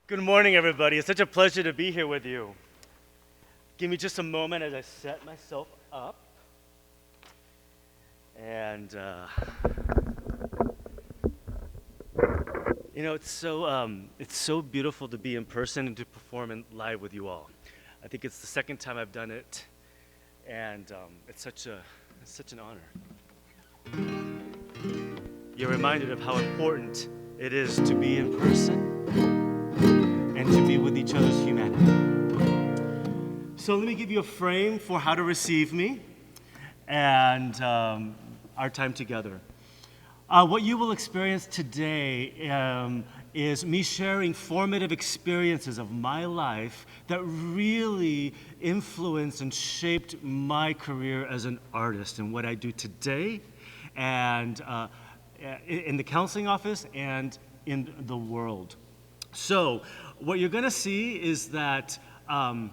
Good morning, everybody. It's such a pleasure to be here with you. Give me just a moment as I set myself up. And, it's so beautiful to be in person and to perform live with you all. I think it's the second time I've done it, and it's such an honor. You're reminded of how important it is to be in person and to be with each other's humanity. So let me give you a frame for how to receive me and our time together. What you will experience today is me sharing formative experiences of my life that really influenced and shaped my career as an artist and what I do today and in the counseling office and in the world. So what you're going to see is that I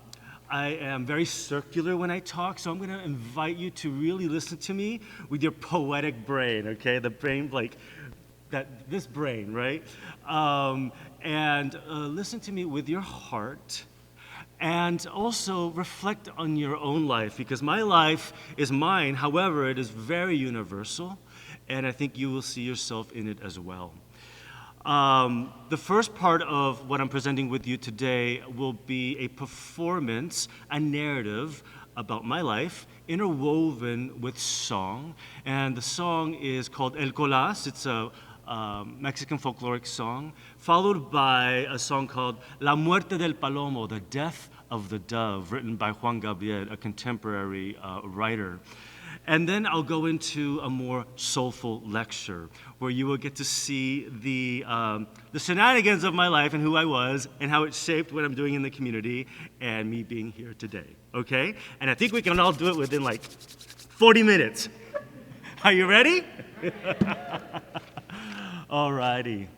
am very circular when I talk, so I'm going to invite you to really listen to me with your poetic brain, okay? The brain, like this brain, right? And listen to me with your heart, and also reflect on your own life, because my life is mine. However, it is very universal, and I think you will see yourself in it as well. The first part of what I'm presenting with you today will be a performance, a narrative about my life, interwoven with song. And the song is called El Colas. It's a Mexican folkloric song, followed by a song called La Muerte del Palomo, The Death of the Dove, written by Juan Gabriel, a contemporary writer. And then I'll go into a more soulful lecture where you will get to see the shenanigans of my life and who I was and how it shaped what I'm doing in the community and me being here today, okay? And I think we can all do it within like 40 minutes. Are you ready? All righty.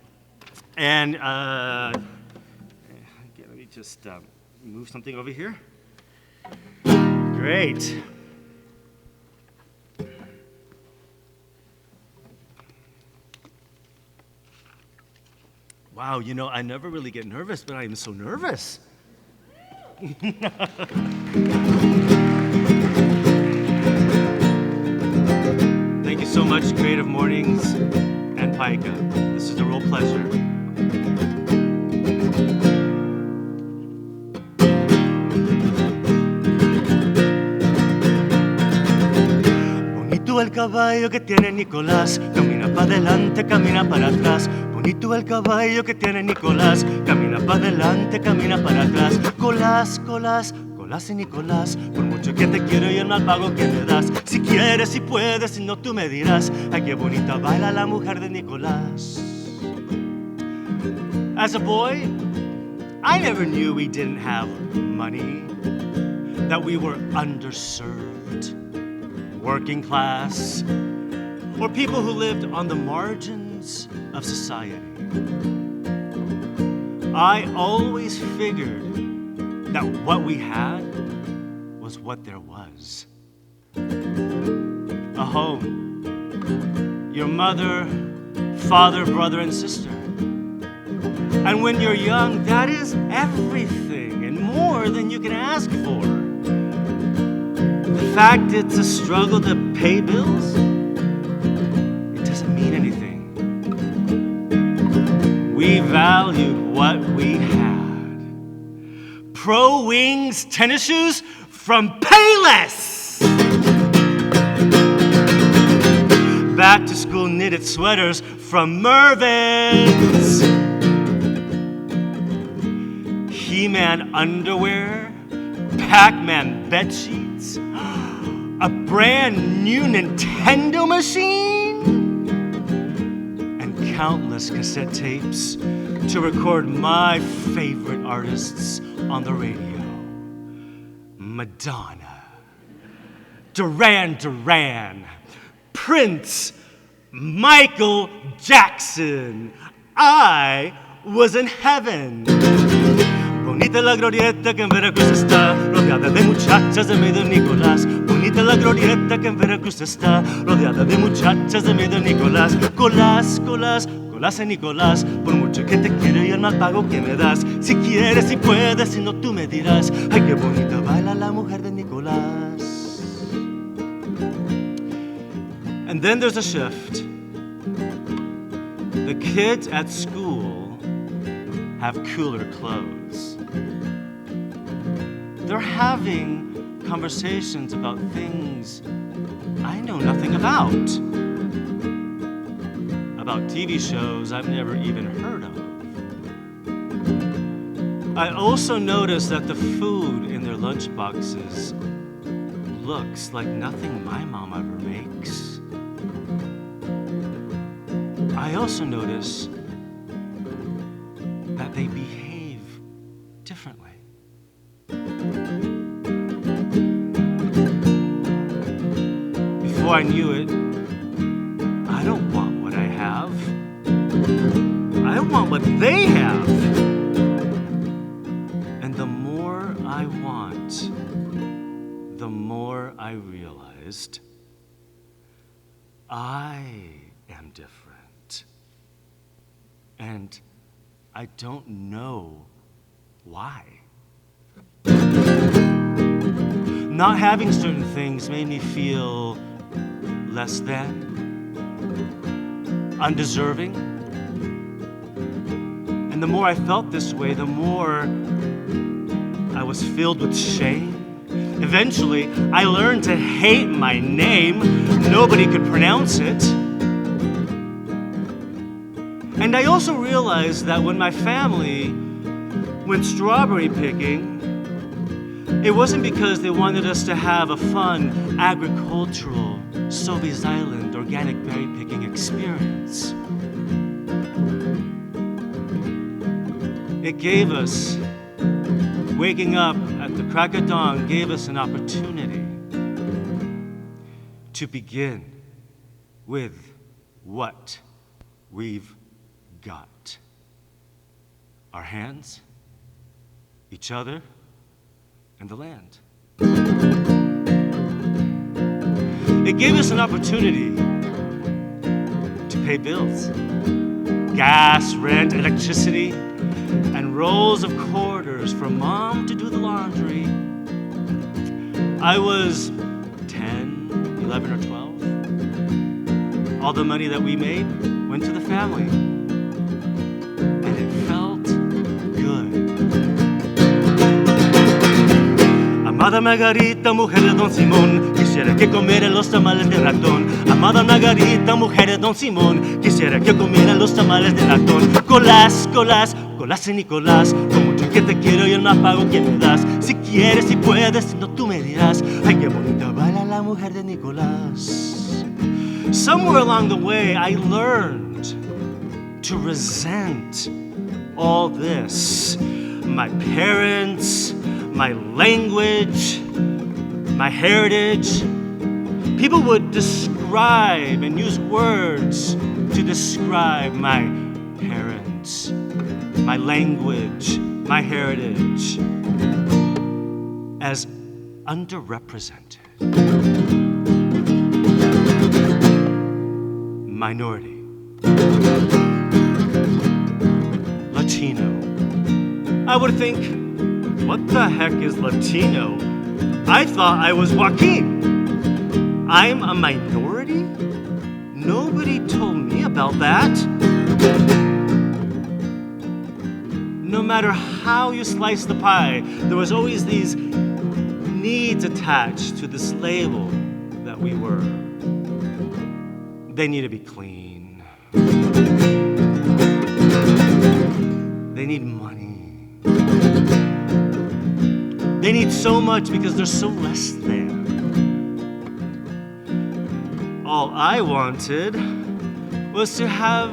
And let me just move something over here. Great. Wow, I never really get nervous, but I am so nervous. Thank you so much, Creative Mornings and Paika. This is a real pleasure. Bonito el caballo que tiene Nicolás, camina para adelante, camina para atrás. Bonito el caballo que tiene Nicolás, camina para adelante, camina para atrás. Colás, colás, colás y Nicolás, por mucho que te quiero y el mal pago que me das. Si quieres, si puedes, si no tú me dirás, ay qué bonita baila la mujer de Nicolás. As a boy, I never knew we didn't have money, that we were underserved, working class, or people who lived on the margins of society. I always figured that what we had was what there was. A home, your mother, father, brother, and sister. And when you're young, that is everything and more than you can ask for. The fact it's a struggle to pay bills, it doesn't mean anything. We valued what we had. Pro Wings tennis shoes from Payless. Back to school knitted sweaters from Mervyn's. He-Man underwear, Pac-Man bed sheets, a brand new Nintendo machine, countless cassette tapes to record my favorite artists on the radio. Madonna, Duran Duran, Prince, Michael Jackson. I was in heaven. Bonita la glorieta que en Veracruz está, rodeada de muchachas de medio Nicolás. Bonita la glorieta que en Veracruz está, rodeada de muchachas de medio Nicolás. Colás, colás, colás en Nicolás, por mucho que te quiero y el mal pago que me das. Si quieres, si puedes, si no tú me dirás. Ay, qué bonita baila la mujer de Nicolás. And then there's a shift. The kids at school have cooler clothes. They're having conversations about things I know nothing about TV shows I've never even heard of. I also noticed that the food in their lunchboxes looks like nothing my mom ever makes. I also notice that they behave differently. Before I knew it, I don't want what I have. I want what they have. And the more I want, the more I realized I am different. And I don't know why. Not having certain things made me feel less than, undeserving. And the more I felt this way, the more I was filled with shame. Eventually, I learned to hate my name. Nobody could pronounce it. And I also realized that when my family went strawberry picking, it wasn't because they wanted us to have a fun, agricultural, Soviet Island organic berry picking experience. It gave us, waking up at the crack of dawn gave us an opportunity to begin with what we've got. Our hands, each other, and the land. It gave us an opportunity to pay bills. Gas, rent, electricity, and rolls of quarters for Mom to do the laundry. I was 10, 11, or 12. All the money that we made went to the family. And it felt good. Amada Margarita, mujer de Don Simón, quisiera que comiera los tamales de ratón. Amada Margarita, mujer de Don Simón, quisiera que comiera los tamales de ratón. Colás, colás, colás y Nicolás, como mucho que te quiero y el más pago que me das. Si quieres, si puedes, si no tú me dirás. Ay, qué bonita baila la mujer de Nicolás. Somewhere along the way, I learned to resent all this. My parents, my language, my heritage. People would describe and use words to describe my parents, my language, my heritage as underrepresented, minority, Latino. I would think, what the heck is Latino? I thought I was Joaquin. I'm a minority? Nobody told me about that. No matter how you slice the pie, there was always these needs attached to this label that we were. They need to be clean. They need money. They need so much because they're so less than. All I wanted was to have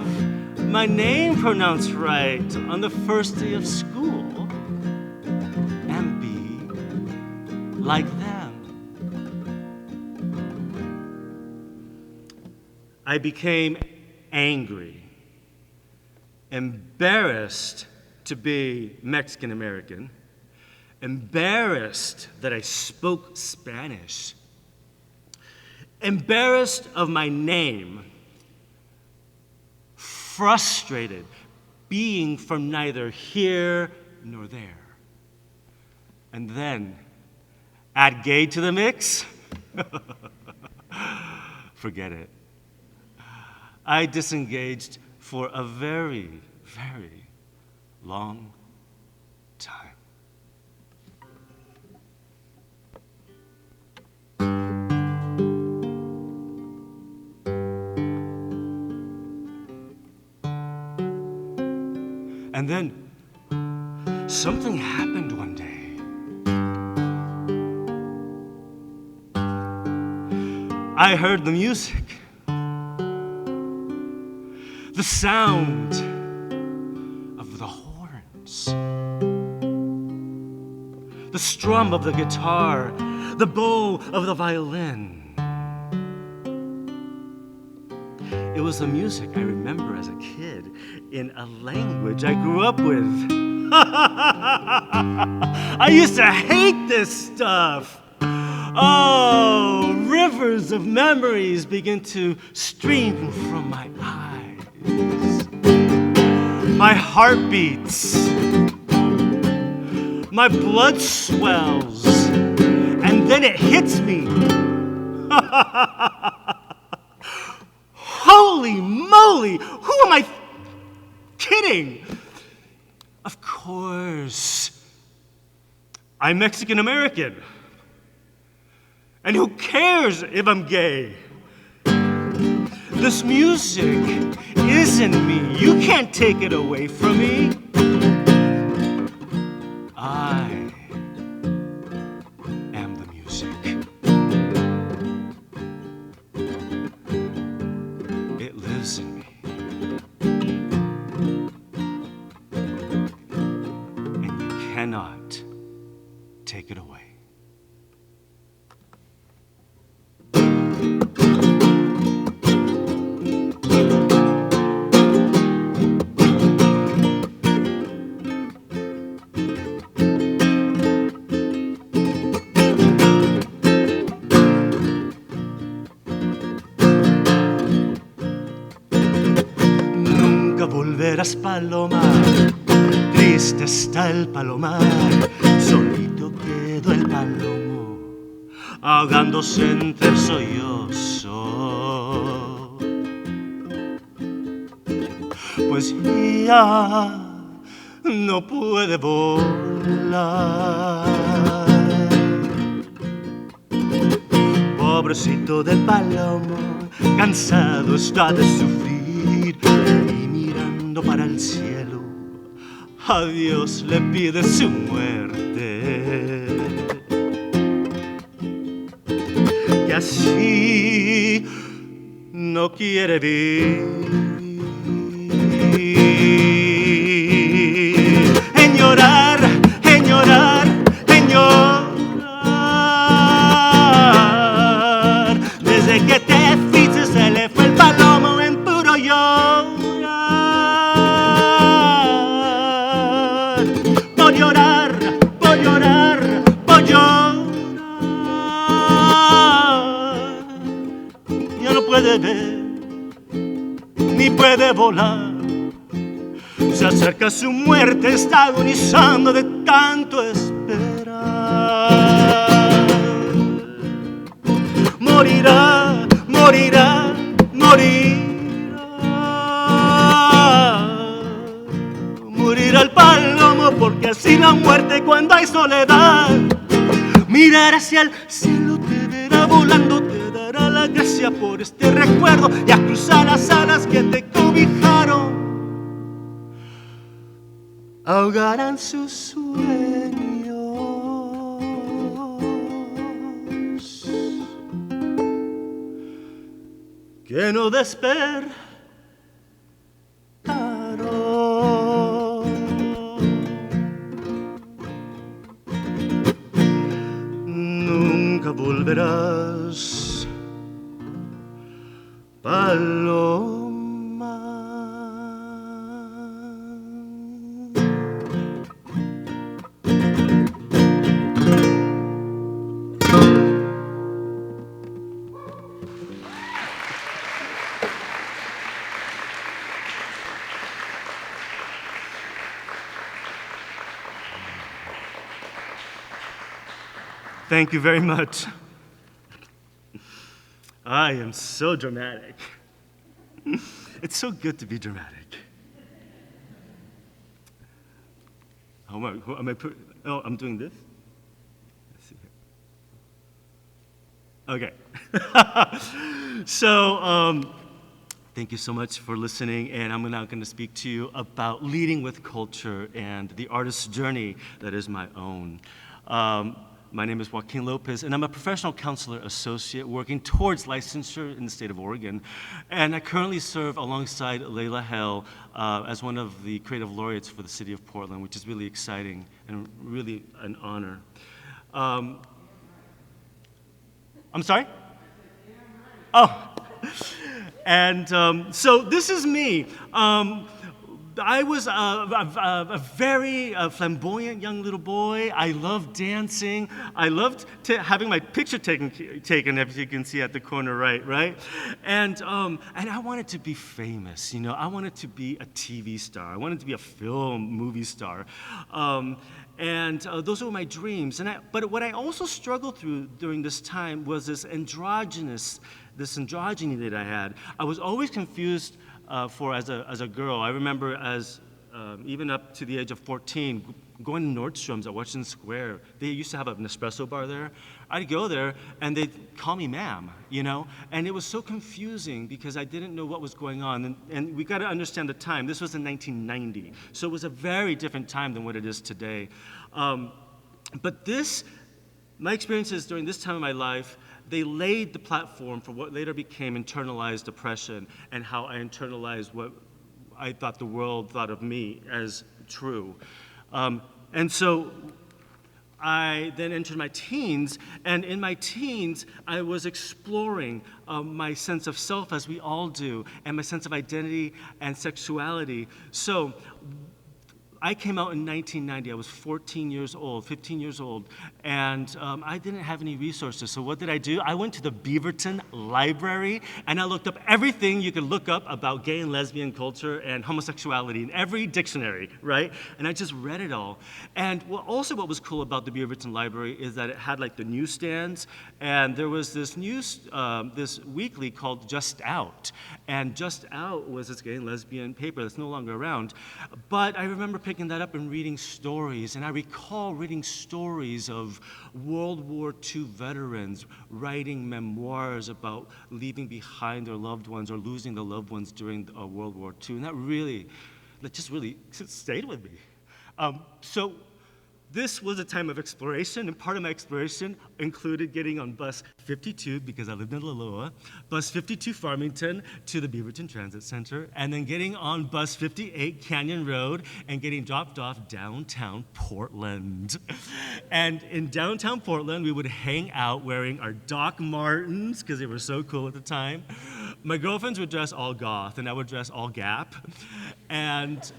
my name pronounced right on the first day of school and be like them. I became angry, embarrassed to be Mexican American, embarrassed that I spoke Spanish, embarrassed of my name, frustrated, being from neither here nor there. And then add gay to the mix? Forget it. I disengaged for a very, very long time. And then something happened one day. I heard the music, the sound of the horns, the strum of the guitar, the bow of the violin. It was the music I remember as a kid in a language I grew up with. I used to hate this stuff. Oh, rivers of memories begin to stream from my eyes. My heart beats. My blood swells. And then it hits me. Holy moly! Who am I kidding? Of course. I'm Mexican American. And who cares if I'm gay? This music isn't me. You can't take it away from me. I am the music. It lives in me. And you cannot take it away. Volverás, paloma, triste está el palomar, solito quedó el palomo, ahogándose entre sollozos. Pues ya no puede volar. Pobrecito del palomo, cansado está de sufrir, para el cielo, a Dios le pide su muerte. Y así no quiere vivir. En llorar, en llorar, en llorar. Desde que te fuiste se le fue el palomo en puro llorar. Puede ver, ni puede volar. Se acerca su muerte, está agonizando de tanto esperar. Morirá, morirá, morirá. Morirá el palomo porque así la muerte cuando hay soledad. Mirar hacia el cielo te verá volando, te dará la gracia por este recuerdo y a cruzar las alas que te cobijaron. Ahogarán sus sueños que no despertaron. Nunca volverás, paloma. Thank you very much. I am so dramatic. It's so good to be dramatic. Who am I oh, I'm doing this? Let's see here. Okay. So, thank you so much for listening, and I'm now going to speak to you about leading with culture and the artist's journey that is my own. My name is Joaquin Lopez, and I'm a professional counselor associate working towards licensure in the state of Oregon. And I currently serve alongside Layla Hell as one of the creative laureates for the city of Portland, which is really exciting and really an honor. I'm sorry? Oh. And so this is me. I was a very flamboyant young little boy. I loved dancing. I loved having my picture taken, as you can see at the corner right? And I wanted to be famous, you know. I wanted to be a TV star. I wanted to be a movie star. Those were my dreams. But what I also struggled through during this time was this androgyny that I had. I was always confused as a girl. I remember even up to the age of 14, going to Nordstrom's at Washington Square. They used to have an espresso bar there. I'd go there, and they'd call me ma'am, you know? And it was so confusing because I didn't know what was going on. And we got to understand the time. This was in 1990, so it was a very different time than what it is today. But my experiences during this time of my life, they laid the platform for what later became internalized depression and how I internalized what I thought the world thought of me as true. And so I then entered my teens, and in my teens, I was exploring my sense of self, as we all do, and my sense of identity and sexuality. So I came out in 1990. I was 15 years old, and I didn't have any resources. So what did I do? I went to the Beaverton Library, and I looked up everything you could look up about gay and lesbian culture and homosexuality in every dictionary, right? And I just read it all. And what was cool about the Beaverton Library is that it had like the newsstands, and there was this this weekly called Just Out. And Just Out was this gay and lesbian paper that's no longer around. But I remember picking that up and reading stories, and I recall reading stories of World War II veterans writing memoirs about leaving behind their loved ones or losing their loved ones during World War II, and that just really stayed with me. So this was a time of exploration, and part of my exploration included getting on bus 52, because I lived in Liloa, bus 52 Farmington to the Beaverton Transit Center, and then getting on bus 58 Canyon Road and getting dropped off downtown Portland. And in downtown Portland, we would hang out wearing our Doc Martens, because they were so cool at the time. My girlfriends would dress all goth, and I would dress all Gap. And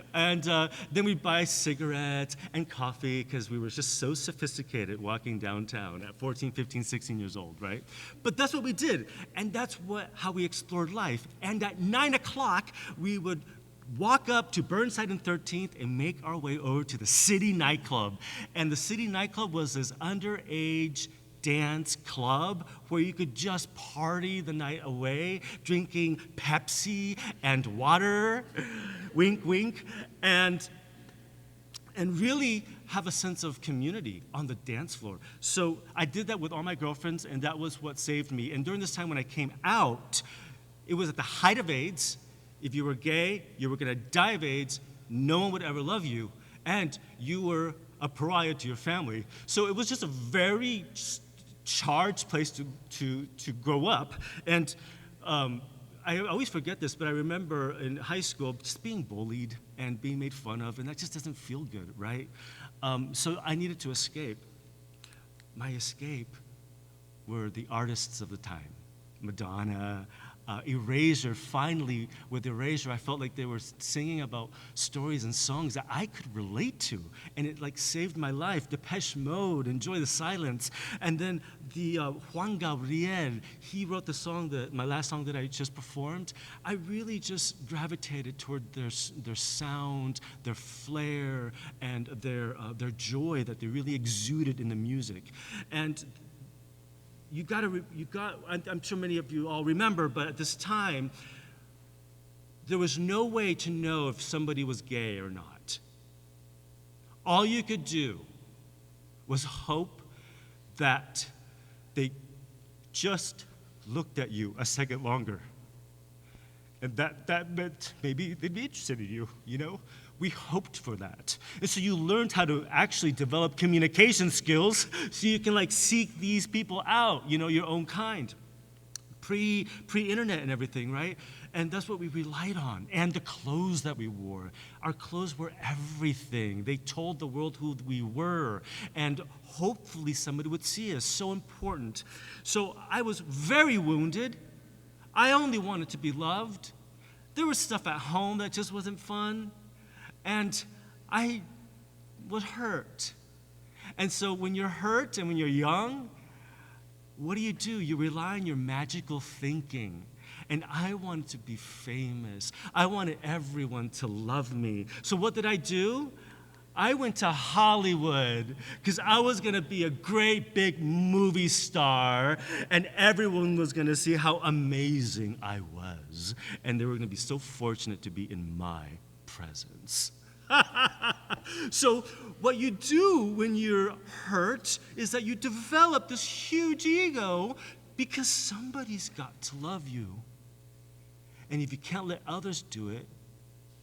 then we'd buy cigarettes and coffee because we were just so sophisticated walking downtown at 14, 15, 16 years old, right? But that's what we did, and that's how we explored life. And at 9 o'clock, we would walk up to Burnside and 13th and make our way over to the City Nightclub. And the City Nightclub was this underage dance club where you could just party the night away, drinking Pepsi and water, wink, wink, and really have a sense of community on the dance floor. So I did that with all my girlfriends, and that was what saved me. And during this time when I came out, it was at the height of AIDS. If you were gay, you were gonna die of AIDS. No one would ever love you, and you were a pariah to your family. So it was just a very charged place to grow up. And I always forget this, but I remember in high school just being bullied and being made fun of, and that just doesn't feel good, right? So I needed to escape. My escape were the artists of the time. Madonna, Erasure, finally, with Erasure, I felt like they were singing about stories and songs that I could relate to. And it like saved my life. Depeche Mode, Enjoy the Silence. And then the Juan Gabriel, he wrote the song, my last song that I just performed. I really just gravitated toward their sound, their flair, and their joy that they really exuded in the music. And I'm sure many of you all remember, but at this time, there was no way to know if somebody was gay or not. All you could do was hope that they just looked at you a second longer. And that meant maybe they'd be interested in you, you know? We hoped for that. And so you learned how to actually develop communication skills so you can like seek these people out, you know, your own kind. Pre-internet and everything, right? And that's what we relied on. And the clothes that we wore. Our clothes were everything. They told the world who we were. And hopefully somebody would see us. So important. So I was very wounded. I only wanted to be loved. There was stuff at home that just wasn't fun. And I was hurt. And so when you're hurt and when you're young, what do? You rely on your magical thinking. And I wanted to be famous. I wanted everyone to love me. So what did I do? I went to Hollywood because I was going to be a great big movie star and everyone was going to see how amazing I was. And they were going to be so fortunate to be in my presence. So what you do when you're hurt is that you develop this huge ego because somebody's got to love you. And if you can't let others do it,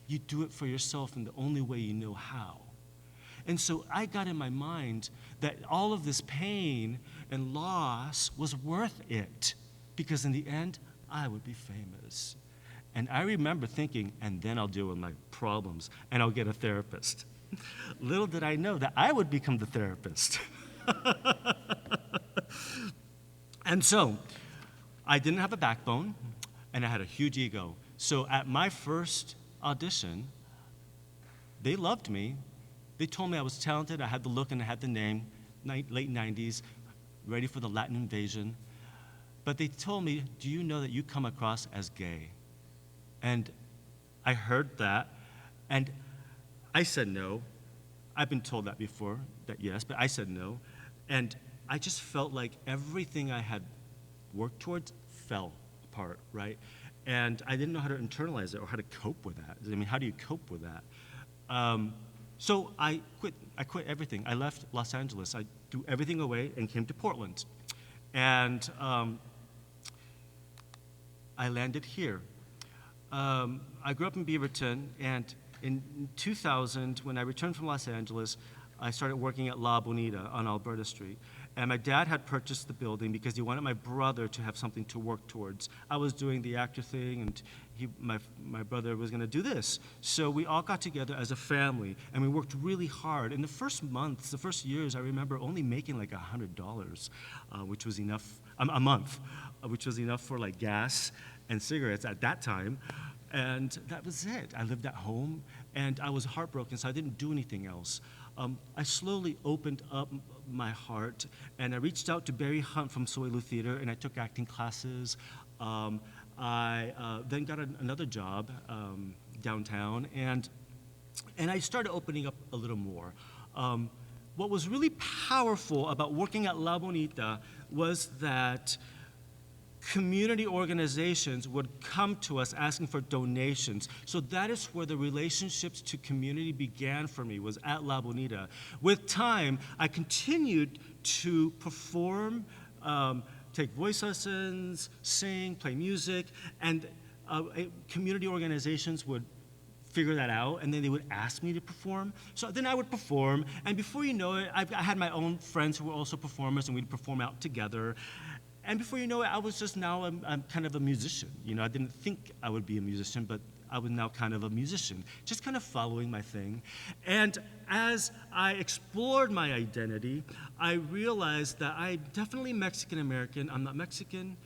you do it for yourself in the only way you know how. And so I got in my mind that all of this pain and loss was worth it because in the end, I would be famous. And I remember thinking, and then I'll deal with my problems, and I'll get a therapist. Little did I know that I would become the therapist. And so, I didn't have a backbone, and I had a huge ego. So at my first audition, they loved me. They told me I was talented, I had the look, and I had the name, late 90s, ready for the Latin invasion. But they told me, do you know that you come across as gay? And I heard that, and I said no. I've been told that before, that yes, but I said no. And I just felt like everything I had worked towards fell apart, right? And I didn't know how to internalize it or how to cope with that. I mean, how do you cope with that? So I quit everything. I left Los Angeles. I threw everything away and came to Portland. And I landed here. I grew up in Beaverton, and in 2000, when I returned from Los Angeles, I started working at La Bonita on Alberta Street. And my dad had purchased the building because he wanted my brother to have something to work towards. I was doing the actor thing, and my brother was going to do this. So we all got together as a family, and we worked really hard. In the first months, the first years, I remember only making like $100, which was enough, a month, which was enough for like gas and cigarettes at that time. And that was it. I lived at home, and I was heartbroken, so I didn't do anything else. I slowly opened up my heart, and I reached out to Barry Hunt from Soilu Theater, and I took acting classes. I then got another job downtown, and I started opening up a little more. What was really powerful about working at La Bonita was that community organizations would come to us asking for donations. So that is where the relationships to community began for me, was at La Bonita. With time, I continued to perform, take voice lessons, sing, play music, and community organizations would figure that out, and then they would ask me to perform. So then I would perform, and before you know it, I had my own friends who were also performers, and we'd perform out together. And before you know it, I was just now I'm kind of a musician. You know, I didn't think I would be a musician, but I was now kind of a musician, just kind of following my thing. And as I explored my identity, I realized that I'm definitely Mexican American. I'm not Mexican,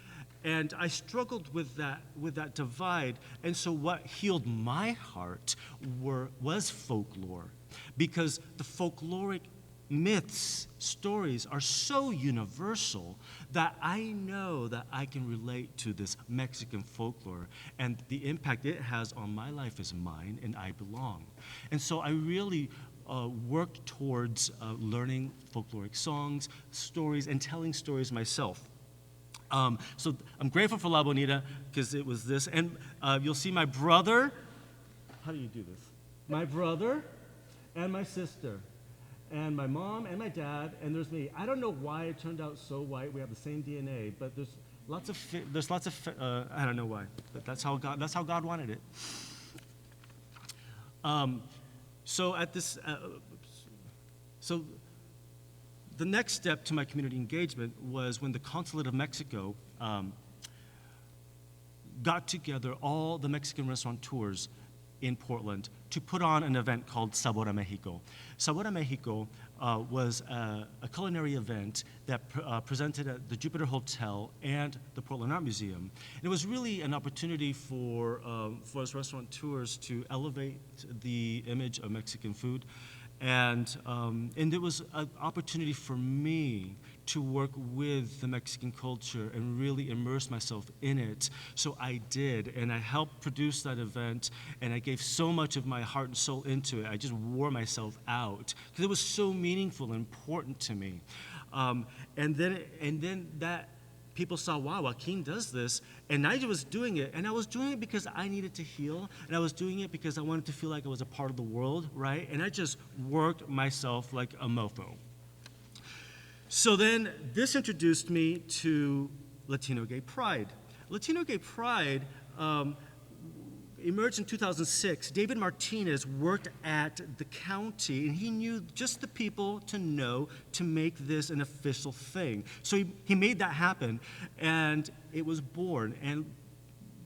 And I struggled with that divide. And so what healed my heart was folklore, because the folkloric myths, stories are so universal that I know that I can relate to this Mexican folklore, and the impact it has on my life is mine, and I belong. And so I really worked towards learning folkloric songs, stories, and telling stories myself. So I'm grateful for La Bonita because it was this. And you'll see my brother. How do you do this? My brother and my sister and my mom and my dad, and there's me. I don't know why it turned out so white. We have the same DNA, but there's lots of I don't know why, but that's how God wanted it. So at this, so the next step to my community engagement was when the Consulate of Mexico got together all the Mexican restaurateurs in Portland to put on an event called Sabor a Mexico. Sabor a Mexico was a culinary event that presented at the Jupiter Hotel and the Portland Art Museum. It was really an opportunity for us restaurateurs to elevate the image of Mexican food. And it was an opportunity for me to work with the Mexican culture and really immerse myself in it. So I did, and I helped produce that event, and I gave so much of my heart and soul into it. I just wore myself out because it was so meaningful and important to me. And then that people saw, wow, Joaquin does this, and I was doing it, and I was doing it because I needed to heal, and I was doing it because I wanted to feel like I was a part of the world, right? And I just worked myself like a mofo. So then this introduced me to Latino Gay Pride. Latino Gay Pride emerged in 2006. David Martinez worked at the county, and he knew just the people to know to make this an official thing. So he made that happen, and it was born. And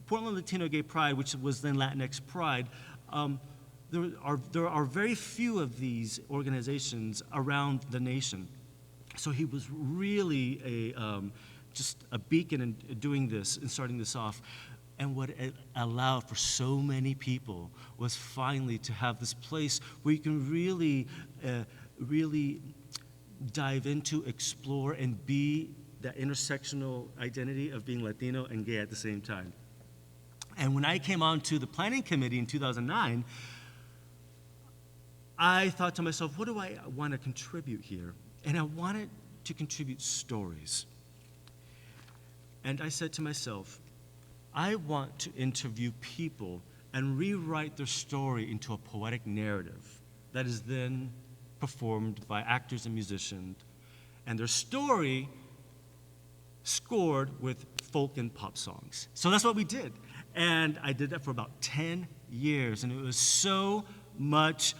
Portland Latino Gay Pride, which was then Latinx Pride, there are very few of these organizations around the nation. So he was really just a beacon in doing this and starting this off. And what it allowed for so many people was finally to have this place where you can really dive into, explore, and be that intersectional identity of being Latino and gay at the same time. And when I came on to the planning committee in 2009, I thought to myself, what do I want to contribute here? And I wanted to contribute stories. And I said to myself, I want to interview people and rewrite their story into a poetic narrative that is then performed by actors and musicians, and their story scored with folk and pop songs. So that's what we did. And I did that for about 10 years, and it was so much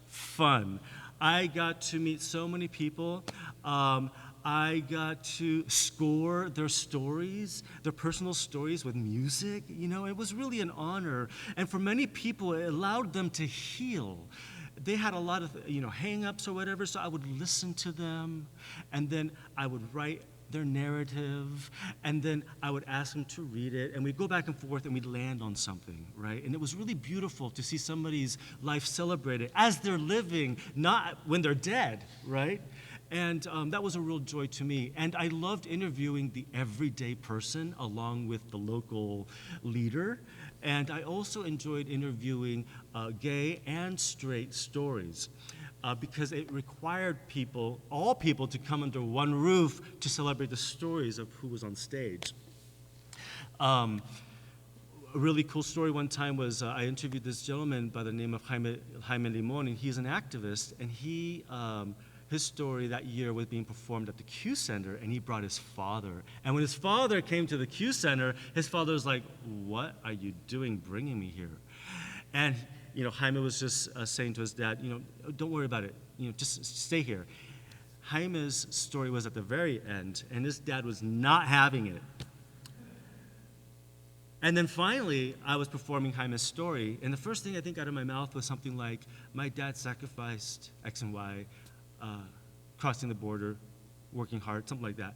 fun. I got to meet so many people. I got to score their stories, their personal stories with music. You know, it was really an honor. And for many people, it allowed them to heal. They had a lot of, hang-ups or whatever, so I would listen to them, and then I would write their narrative, and then I would ask them to read it, and we'd go back and forth, and we'd land on something, right? And it was really beautiful to see somebody's life celebrated as they're living, not when they're dead, right? And that was a real joy to me. And I loved interviewing the everyday person along with the local leader. And I also enjoyed interviewing gay and straight stories because it required all people, to come under one roof to celebrate the stories of who was on stage. A really cool story one time was I interviewed this gentleman by the name of Jaime Limon, and he's an activist, and his story that year was being performed at the Q Center, and he brought his father. And when his father came to the Q Center, his father was like, "What are you doing bringing me here?" And Jaime was just saying to his dad, "Don't worry about it. Just stay here." Jaime's story was at the very end, and his dad was not having it. And then finally, I was performing Jaime's story, and the first thing I think out of my mouth was something like, "My dad sacrificed X and Y, crossing the border, working hard," something like that.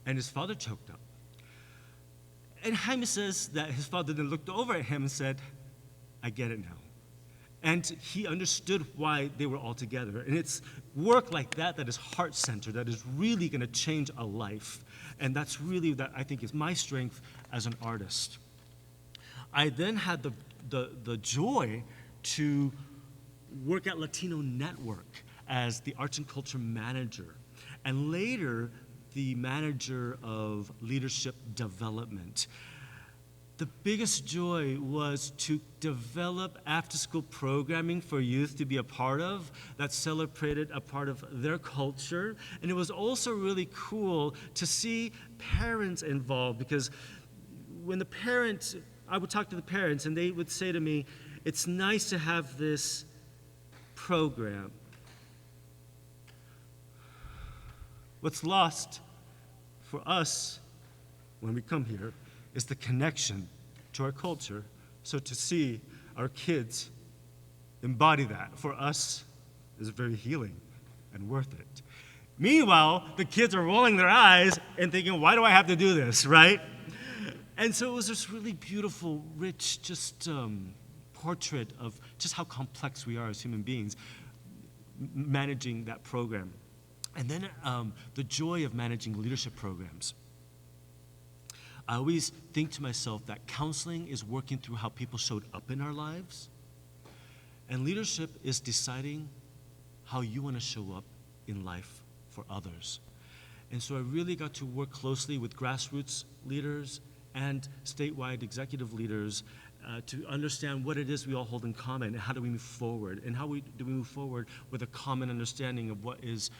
And his father choked up. And Jaime says that his father then looked over at him and said, I get it now. And he understood why they were all together. And it's work like that that is heart-centered, that is really going to change a life. And that's really, that I think, is my strength as an artist. I then had the joy to work at Latino Network as the arts and culture manager, and later the manager of leadership development. The biggest joy was to develop after-school programming for youth to be a part of that celebrated a part of their culture. And it was also really cool to see parents involved, because when the parents, I would talk to the parents and they would say to me, it's nice to have this program. What's lost for us when we come here is the connection to our culture. So to see our kids embody that, for us, is very healing and worth it. Meanwhile, the kids are rolling their eyes and thinking, why do I have to do this, right? And so it was this really beautiful, rich, just portrait of just how complex we are as human beings, managing that program. And then the joy of managing leadership programs. I always think to myself that counseling is working through how people showed up in our lives, and leadership is deciding how you want to show up in life for others. And so I really got to work closely with grassroots leaders and statewide executive leaders to understand what it is we all hold in common, and how do we move forward, and do we move forward with a common understanding of what is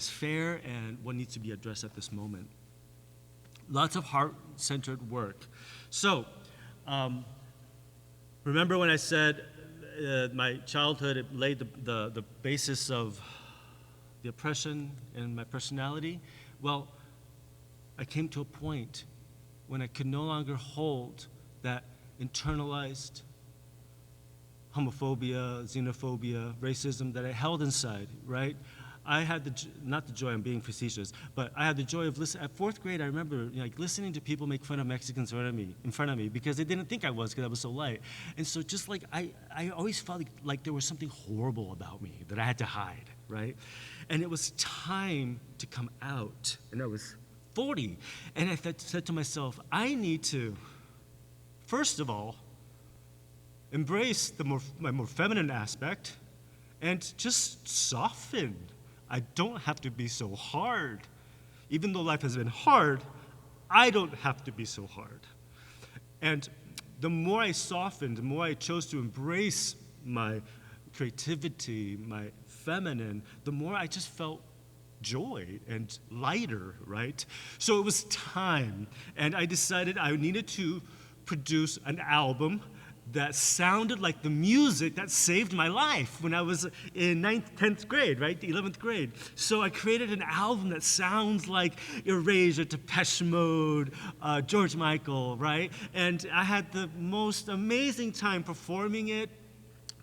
fair and what needs to be addressed at this moment. Lots of heart-centered work. So, remember when I said my childhood, it laid the basis of the oppression in my personality? Well, I came to a point when I could no longer hold that internalized homophobia, xenophobia, racism that I held inside, right? I had not the joy, I'm being facetious, but I had the joy of listening. At fourth grade, I remember listening to people make fun of Mexicans in front of me because they didn't think I was, because I was so light. And so just like, I always felt like there was something horrible about me that I had to hide, right? And it was time to come out, and I was 40. And I said to myself, I need to, first of all, embrace my more feminine aspect and just soften. I don't have to be so hard. Even though life has been hard, I don't have to be so hard. And the more I softened, the more I chose to embrace my creativity, my feminine, the more I just felt joy and lighter, right? So it was time, and I decided I needed to produce an album that sounded like the music that saved my life when I was in 10th grade, right? 11th grade. So I created an album that sounds like Erasure, Depeche Mode, George Michael, right? And I had the most amazing time performing it,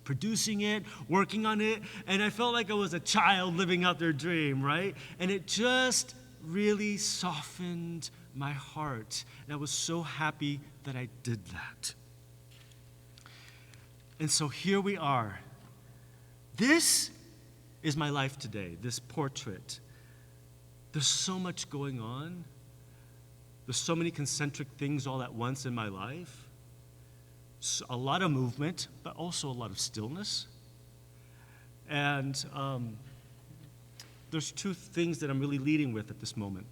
producing it, working on it, and I felt like I was a child living out their dream, right? And it just really softened my heart. And I was so happy that I did that. And so here we are. This is my life today, this portrait. There's so much going on. There's so many concentric things all at once in my life. A lot of movement, but also a lot of stillness. And there's two things that I'm really leading with at this moment.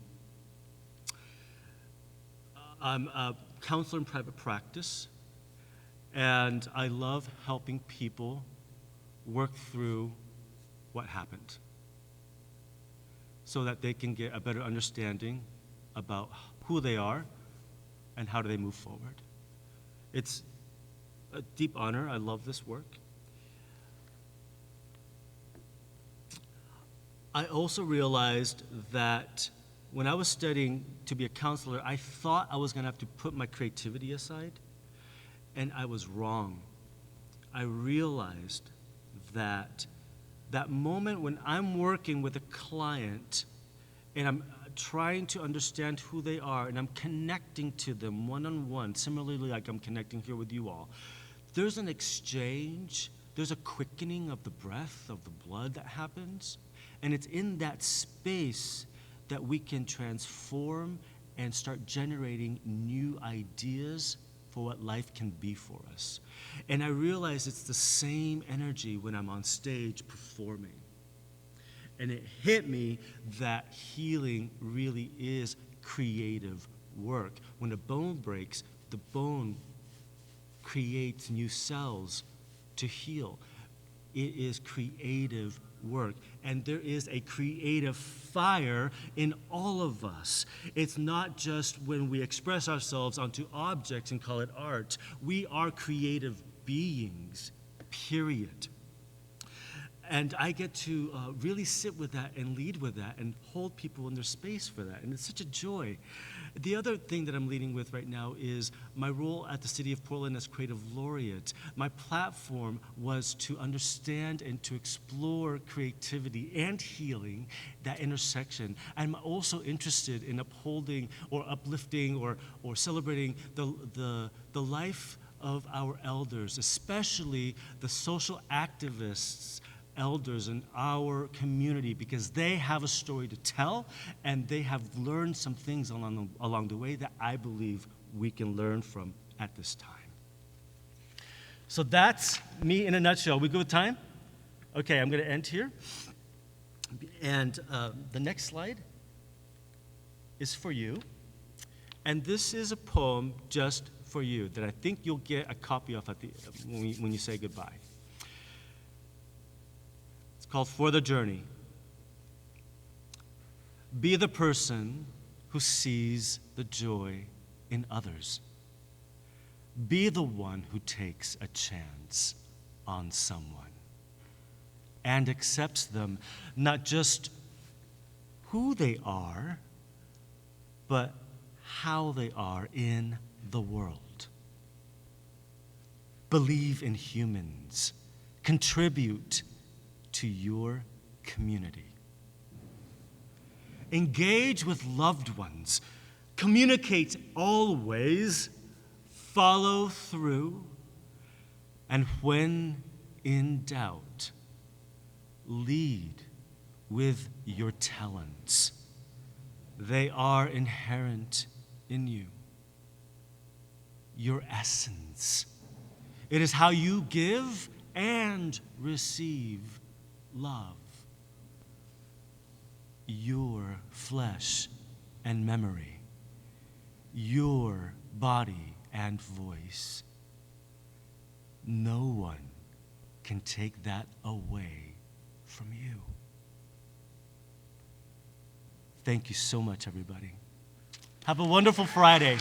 I'm a counselor in private practice, and I love helping people work through what happened so that they can get a better understanding about who they are and how do they move forward. It's a deep honor. I love this work. I also realized that when I was studying to be a counselor, I thought I was going to have to put my creativity aside, and I was wrong. I realized that that moment when I'm working with a client and I'm trying to understand who they are, and I'm connecting to them one-on-one, similarly like I'm connecting here with you all, there's an exchange, there's a quickening of the breath, of the blood that happens, and it's in that space that we can transform and start generating new ideas for what life can be for us. And I realize it's the same energy when I'm on stage performing. And it hit me that healing really is creative work. When a bone breaks, the bone creates new cells to heal. It is creative work. And there is a creative fire in all of us. It's not just when we express ourselves onto objects and call it art. We are creative beings, period. And I get to really sit with that and lead with that and hold people in their space for that. And it's such a joy. The other thing that I'm leading with right now is my role at the City of Portland as Creative Laureate. My platform was to understand and to explore creativity and healing, that intersection. I'm also interested in upholding or uplifting or celebrating the life of our elders, especially the social activists, elders in our community, because they have a story to tell and they have learned some things along the way that I believe we can learn from at this time. So that's me in a nutshell. We good with time? Okay, I'm going to end here. And the next slide is for you. And this is a poem just for you that I think you'll get a copy of when you say goodbye. Called For the Journey. Be the person who sees the joy in others. Be the one who takes a chance on someone and accepts them, not just who they are, but how they are in the world. Believe in humans. Contribute to your community. Engage with loved ones. Communicate always. Follow through. And when in doubt, lead with your talents. They are inherent in you. Your essence. It is how you give and receive love. Your flesh and memory, your body and voice. No one can take that away from you. Thank you so much, everybody. Have a wonderful Friday.